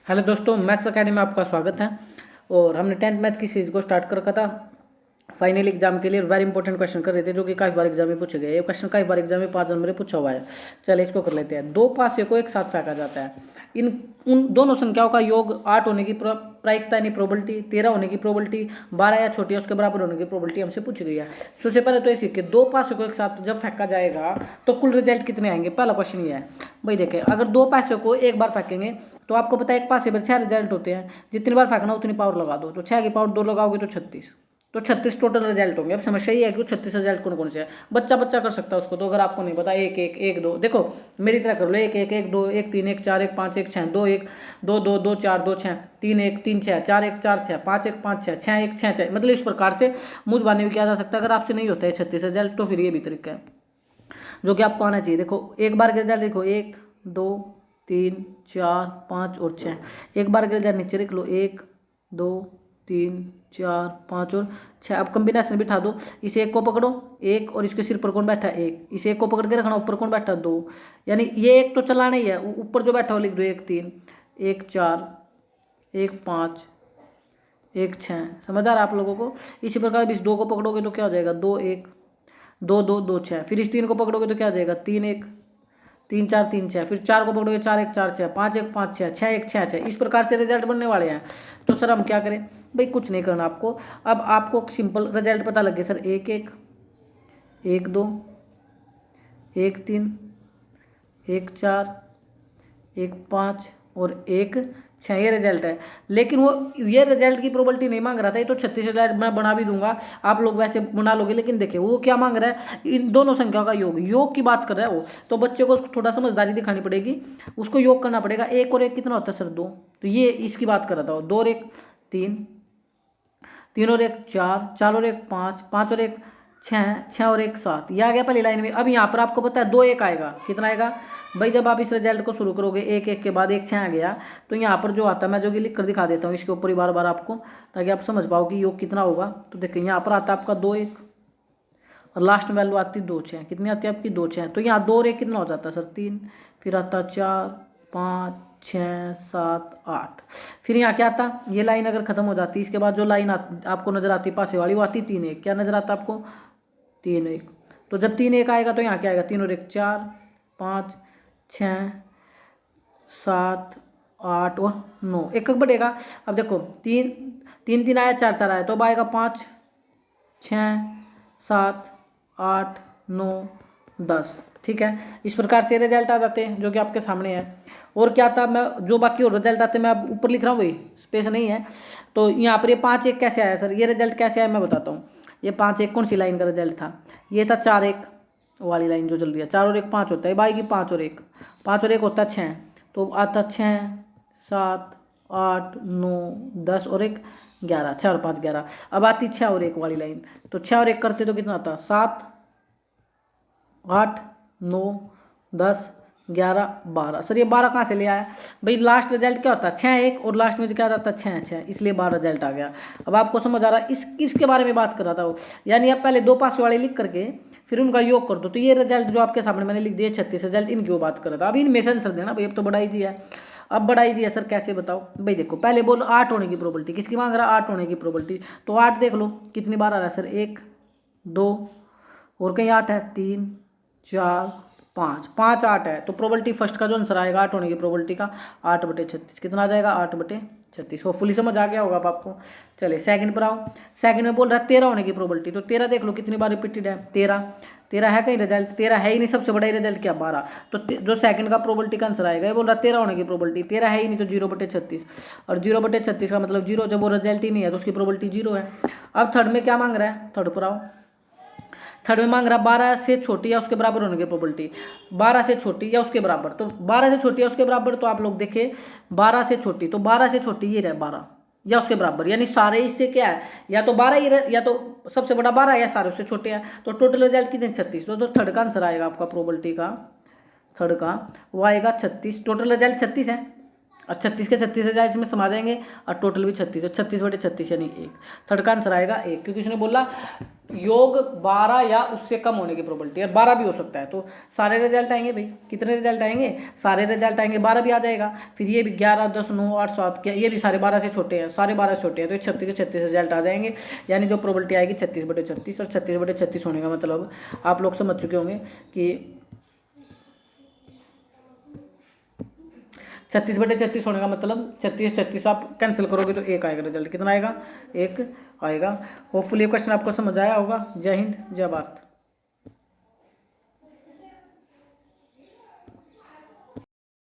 Hello दोस्तों, maths academy में आपका स्वागत है। और हमने 10th मैथ की सीरीज को स्टार्ट कर रखा था फाइनल एग्जाम के लिए। वेरी इंपॉर्टेंट क्वेश्चन कर रहे थे जो कि काफ़ी बार एग्जाम में पूछे गए। ये क्वेश्चन काफ़ी बार एग्जाम में 5 नंबर में पूछा हुआ है। चलिए इसको कर लेते हैं। दो पासे को एक साथ फेंका जाता है। इन उन दोनों संख्याओं का योग 8 होने की प्रायिकता यानी प्रोबेबिलिटी, 13 होने की प्रोबेबिलिटी, 12 या छोटी है उसके बराबर होने की प्रोबेबिलिटी हमसे पूछी गई है। सबसे पहले तो ये सीखिए, दो पासे को एक साथ जब फेंका जाएगा तो कुल रिजल्ट कितने आएंगे। पहला क्वेश्चन ये है भाई। देखिए, अगर दो पासे को एक बार फेंकेंगे तो आपको पता है एक पासे पर 6 रिजल्ट होते हैं। जितनी बार फेंकना उतनी पावर लगा दो, तो 6 की पावर 2 लगाओगे तो 36, तो 36 टोटल रिजल्ट होंगे। अब समस्या ये है कि 36 रिजल्ट कौन कौन से है। बच्चा कर सकता है उसको, तो अगर आपको नहीं पता 1 1 1 2, देखो मेरी तरह कर लो। 1 1 1 2 1 3 1 4 1 5 1 6 2 1 2 2 2 4 2 6 3 1 3 6 4 1 4 6 5 1 5 6 6 1 6 6, मतलब इस प्रकार से मुझबानी भी किया जा सकता है। अगर आपसे नहीं होता है 36 रिजल्ट तो फिर ये भी तरीका है जो कि आपको आना चाहिए। देखो एक बार के रिजल्ट देखो 1 2 3 4 5 और 6। एक बार के रिजल्ट नीचे लिख लो 1 2 3 4 5 और 6। अब कॉम्बिनेशन बिठा दो। इस एक को पकड़ो 1 और इसके सिर पर कौन बैठा है 1, इस एक को पकड़ के रखना, ऊपर कौन बैठा 2, यानी ये एक तो चलाना ही है। ऊपर जो बैठा हो लिख दो 1 3 1 4 1 5 1 6। समझ आ रहा है आप लोगों को। इसी प्रकार इस 2 को पकड़ोगे तो क्या हो जाएगा 2 1 2 2 2 6। फिर इस 3 को पकड़ोगे तो क्या हो जाएगा 3 1 3 4 3 6। फिर 4 को पकड़ोगे 4 1 4 6 5 1 5 6 6 1 6 6। इस प्रकार से रिजल्ट बनने वाले हैं। तो सर हम क्या करें भाई, कुछ नहीं करना आपको। अब आपको सिंपल रिजल्ट पता लग गया सर 1 1 1 2 1 3 1 4 1 5 और 1 6, ये रिजल्ट है। लेकिन वो ये रिजल्ट की प्रोबेबिलिटी नहीं मांग रहा था। ये तो 36 रिजल्ट मैं बना भी दूंगा, आप लोग वैसे बना लोगे। लेकिन देखिए वो क्या मांग रहा है, इन दोनों संख्याओं का योग की बात कर रहा है वो। तो बच्चे को थोड़ा समझदारी दिखानी पड़ेगी, उसको योग करना पड़ेगा। 1 और 1 कितना होता है सर 2, तो ये इसकी बात कर रहा था। 2 और 1 3, 3 और 1 4, 4 और 1 5, 5 और 1 6, 6 और 1 7। ये आ गया पहली लाइन में। अब यहाँ पर आपको पता है 2 1 आएगा, कितना आएगा भाई। जब आप इस रिजल्ट को शुरू करोगे 1 1 के बाद 1 6 आ गया, तो यहाँ पर जो आता है मैं जो कि लिख कर दिखा देता हूँ इसके ऊपर ही बार बार आपको, ताकि आप समझ पाओ कि योग कितना होगा। तो देखिए यहाँ पर आता है आपका 2 1 और लास्ट में वैल्यू आती है 2 6। कितनी आती है आपकी 2 6। तो यहाँ 2 और 1 कितना हो जाता है सर 3, फिर आता 4 5 6 7 8। फिर यहाँ क्या आता, ये लाइन अगर खत्म हो जाती, इसके बाद जो लाइन आपको नजर आती पासे वाली वो आती 3 1। क्या नजर आता आपको 3 1। तो जब 3 1 आएगा तो यहाँ क्या आएगा 3 और 1 4 5 6 7 8 और 9, एक बढ़ेगा। अब देखो 3 3 3 आया 4 4 आया, तो अब आएगा 5 6 7 8 9 10। ठीक है, इस प्रकार से रिजल्ट आ जाते हैं जो कि आपके सामने है। और क्या था, मैं जो बाकी और रिजल्ट आते हैं मैं अब ऊपर लिख रहा हूँ, वही स्पेस नहीं है। तो यहाँ पर ये 5 1 कैसे आया सर, ये रिजल्ट कैसे आया मैं बताता हूँ। ये 5 1 कौन सी लाइन का रिजल्ट था, ये था 4 1 वाली लाइन जो चल रही है। 4 और 1 5 होता है भाई की, 5 और 1 5 और 1 होता है 6, तो आता 6 7 8 9 10 और 1 11, 6 और 5 11। अब आती 6 और 1 वाली लाइन, तो 6 और 1 करते तो कितना आता 7 8 9 10 11 12। सर ये 12 कहाँ से ले आया भाई, लास्ट रिजल्ट क्या होता है 6 1 और लास्ट में क्या आता है 6 6, इसलिए 12 रिजल्ट आ गया। अब आपको समझ आ रहा है, इसके बारे में बात कर रहा था वो। यानी आप पहले दो पास वाले लिख करके फिर उनका योग कर दो, तो ये रिजल्ट जो आपके सामने मैंने लिख दिए 36 रिजल्ट, इनकी वो बात कर रहा था। अब इनमें से आंसर देना भाई, अब तो बड़ा ईजी है। अब बड़ा ईजी है सर, कैसे बताओ भाई। देखो पहले बोलो 8 होने की प्रोबेबिलिटी, किसकी मांग रहा है 8 होने की प्रोबेबिलिटी। तो 8 देख लो कितनी बार आ रहा है सर 1 2 और कहीं 8 है 3 4 5 5 8 है। तो प्रोबेबिलिटी फर्स्ट का जो आंसर आएगा 8 होने की प्रोबेबिलिटी का 8/36, कितना आ जाएगा 8/36। होपफुली समझ आ गया होगा अब आपको। चलिए सेकंड पर आओ। सेकंड में बोल रहा है 13 होने की प्रोबेबिलिटी, तो 13 देख लो कितनी बार रिपीटेड है 13। 13 है कहीं रिजल्ट, 13 है ही नहीं, सबसे बड़ा रिजल्ट क्या 12। तो जो सेकंड का प्रोबेबिलिटी का आंसर आएगा, ये बोल रहा है 13 होने की प्रोबेबिलिटी, 13 है ही नहीं तो 0/36। और 0/36 का मतलब 0, जब वो रिजल्ट ही नहीं है तो उसकी प्रोबेबिलिटी 0 है। अब थर्ड में क्या मांग रहा है, थर्ड पर आओ। थर्ड में मांग रहा है 12 से छोटी या उसके बराबर होने की प्रोबेबिलिटी। 12 से छोटी या उसके बराबर, तो 12 से छोटी या उसके बराबर, तो आप लोग देखें 12 से छोटी, तो 12 से छोटी ये रहे 12 या उसके बराबर, यानी सारे इससे क्या है या तो 12 ही रहे, या तो सबसे बड़ा 12 या सारे उससे छोटे हैं। तो टोटल रिजल्ट कितने 36। तो थर्ड का आंसर आएगा आपका प्रोबेबिलिटी का, थर्ड का वो आएगा 36। टोटल रिजल्ट 36 है। और 36 के 36 रिजल्ट इसमें समा जाएंगे और टोटल भी 36, तो 36/36 यानी 1। थर्ड का आंसर आएगा 1, क्योंकि उसने बोला योग 12 या उससे कम होने की प्रोबेबिलिटी, और 12 भी हो सकता है। तो सारे रिजल्ट आएंगे भाई, कितने रिजल्ट आएंगे, सारे रिजल्ट आएंगे, 12 भी आ जाएगा। फिर ये भी 11, 10, 9, 8, 7, क्या ये भी सारे 12 से छोटे हैं, सारे 12 से छोटे हैं, तो 36 के 36 रिजल्ट आ जाएंगे। यानी जो प्रोबेबिलिटी आएगी 36/36, और 36/36 होने का मतलब आप लोग समझ चुके होंगे कि 36/36 होने का मतलब 36 आप कैंसिल करोगे तो 1 आएगा रिजल्ट। कितना आएगा, 1 आएगा। होपफुली ये क्वेश्चन आपको समझ आया होगा। जय हिंद, जय भारत।